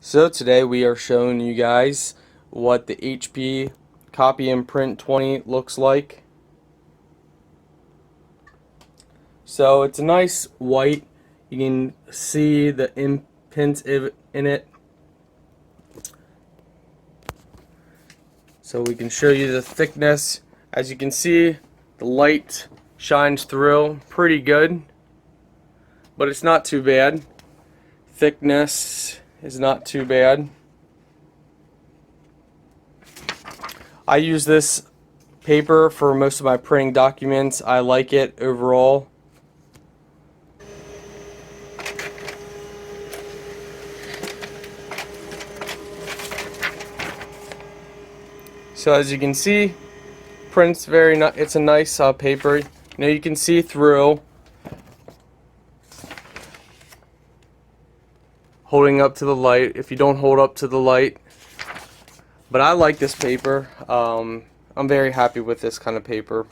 So today we are showing you guys what the HP Copy and Print 20 looks like. So it's a nice white. You can see the imprint in it. So we can show you the thickness. As you can see, the light shines through pretty good, but it's not too bad. Thickness is not too bad. I use this paper for most of my printing documents. I like it overall. So as you can see, prints it's a nice paper. You can see through. Holding up to the light if you don't hold up to the light. But I like this paper. I'm very happy with this kind of paper.